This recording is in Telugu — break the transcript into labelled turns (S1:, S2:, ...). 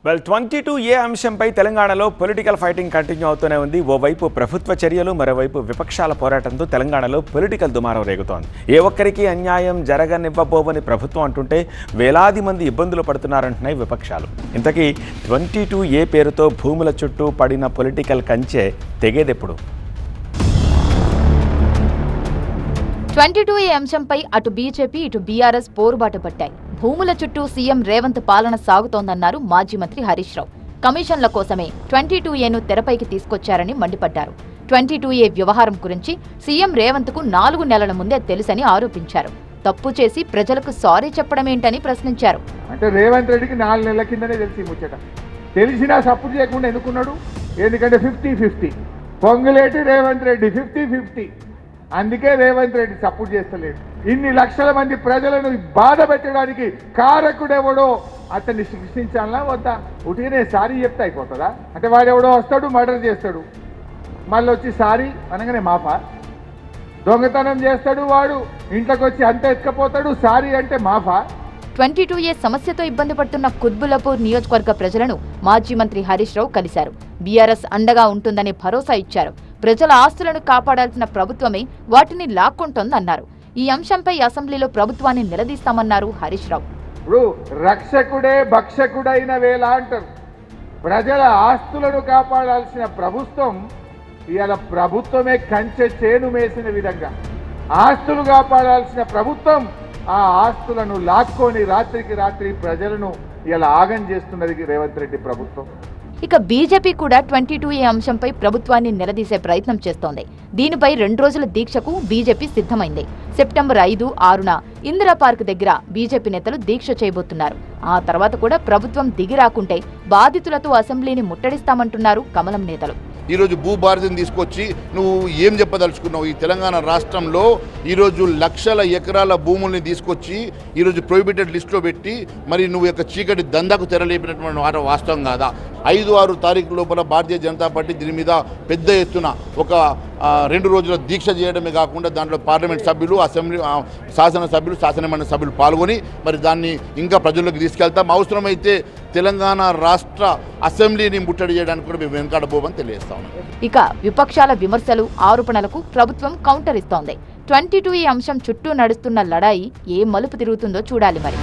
S1: వెల్ 22A అంశంపై తెలంగాణలో పొలిటికల్ ఫైటింగ్ కంటిన్యూ అవుతూనే ఉంది. ఓవైపు ప్రభుత్వ చర్యలు, మరోవైపు విపక్షాల పోరాటంతో తెలంగాణలో పొలిటికల్ దుమారం రేగుతోంది. ఏ ఒక్కరికి అన్యాయం జరగనివ్వబోవని ప్రభుత్వం అంటుంటే వేలాది మంది ఇబ్బందులు పడుతున్నారంటున్నాయి విపక్షాలు. ఇంతకీ 22A పేరుతో భూముల చుట్టూ పడిన పొలిటికల్ కంచె తెగేదెప్పుడు?
S2: 22A అంశంపై అటు బీజేపీ ఇటు బీఆర్ఎస్ పోరుబాటు పట్టాయి. భూముల చుట్టూ సీఎం రేవంత్ పాలన సాగుతోందన్నారు మాజీ మంత్రి హరీష్ రావు. కమిషన్ల కోసమే 22Aను తెరపైకి తీసుకొచ్చారని మండిపడ్డారు. 22A వ్యవహారం గురించి సీఎం రేవంత్కు 4 నెలల ముందే తెలుసని ఆరోపించారు. తప్పు చేసి ప్రజలకు సారీ చెప్పడమేంటని ప్రశ్నించారు.
S3: అంటే రేవంత్ రెడ్డికి 4 నెలల కిందనే తెలిసి ముచ్చట. తెలిసినా సపోర్ట్ చేయకుండా ఎందుకున్నాడు? ఎందుకంటే 50-50 పొంగులేటి రేవంత్ రెడ్డి 50-50. అందుకే రేవంత్ రెడ్డి సపోర్ట్ చేస్తలేడు. ఇన్ని లక్షల మంది ప్రజలను బాధ పెట్టడానికి కారకుడెవడో అతన్ని శిక్షించాలా వద్దా? ఉటినే సారీ చెప్తే అయిపోతుందా? అంటే వాడెవడో వస్తాడు, మర్డర్ చేస్తాడు, మళ్ళీ వచ్చి సారీ అనగానే మాఫా? దొంగతనం చేస్తాడు వాడు, ఇంట్లోకి వచ్చి అంత ఎత్తుకపోతాడు, సారీ అంటే మాఫా?
S2: 22A సమస్యతో ఇబ్బంది పడుతున్న కుత్బుల్లాపూర్ నియోజకవర్గ ప్రజలను మాజీ మంత్రి హరీష్ రావు కలిశారు. బీఆర్ఎస్ అండగా ఉంటుందని భరోసా ఇచ్చారు. ప్రజల ఆస్తులను కాపాడాల్సిన ప్రభుత్వమే వాటిని లాక్కుంటోందన్నారు. ఈ అంశంపై అసెంబ్లీలో ప్రభుత్వాన్ని నిలదీస్తామన్నారు హరీష్ రావు.
S3: ఇప్పుడు రక్షకుడే భక్షకుడైన వేళ అంటారు. ప్రజల ఆస్తులను కాపాడాల్సిన ప్రభుత్వం ఇవాళ ప్రభుత్వమే కంచె చేను మేసిన విధంగా ఆస్తులు కాపాడాల్సిన ప్రభుత్వం ఆ ఆస్తులను లాక్కొని రాత్రికి రాత్రి ప్రజలను ఇలా ఆగం చేస్తున్నది రేవంత్ రెడ్డి ప్రభుత్వం.
S2: ఇక బీజేపీ కూడా 22A అంశంపై ప్రభుత్వాన్ని నిలదీసే ప్రయత్నం చేస్తోంది. దీనిపై 2 రోజుల దీక్షకు బీజేపీ సిద్ధమైంది. సెప్టెంబర్ 5, 6న ఇందిరా పార్క్ దగ్గర బీజేపీ నేతలు దీక్ష చేయబోతున్నారు. ఆ తర్వాత కూడా ప్రభుత్వం దిగి రాకుంటే బాధితులతో అసెంబ్లీని ముట్టడిస్తామంటున్నారు కమలం నేతలు.
S4: ఈరోజు భూభారతిని తీసుకొచ్చి నువ్వు ఏం చెప్పదలుచుకున్నావు? ఈ తెలంగాణ రాష్ట్రంలో ఈరోజు లక్షల ఎకరాల భూముల్ని తీసుకొచ్చి ఈరోజు ప్రొహిబిటెడ్ లిస్టులో పెట్టి మరి నువ్వు యొక్క చీకటి దందాకు తెరలేపినటువంటి మాట వాస్తవం కాదా? 5-6 తారీఖు లోపల భారతీయ జనతా పార్టీ దీని మీద పెద్ద ఎత్తున ఒక 2 రోజుల దీక్ష చేయడమే కాకుండా దాంట్లో పార్లమెంట్ సభ్యులు, అసెంబ్లీ శాసనసభ్యులు, శాసనమండలి సభ్యులు పాల్గొని మరి దాన్ని ఇంకా ప్రజల్లోకి తీసుకెళ్తాం. అవసరమైతే తెలంగాణ రాష్ట్ర అసెంబ్లీని ముట్టడి చేయడానికి కూడా మేము వెనకాడబోమని తెలియజేస్తాం.
S2: ఇక విపక్షాల విమర్శలు, ఆరోపణలకు ప్రభుత్వం కౌంటర్ ఇస్తోంది. 22A అంశం చుట్టూ నడుస్తున్న లడాయి ఏ మలుపు తిరుగుతుందో చూడాలి మరి.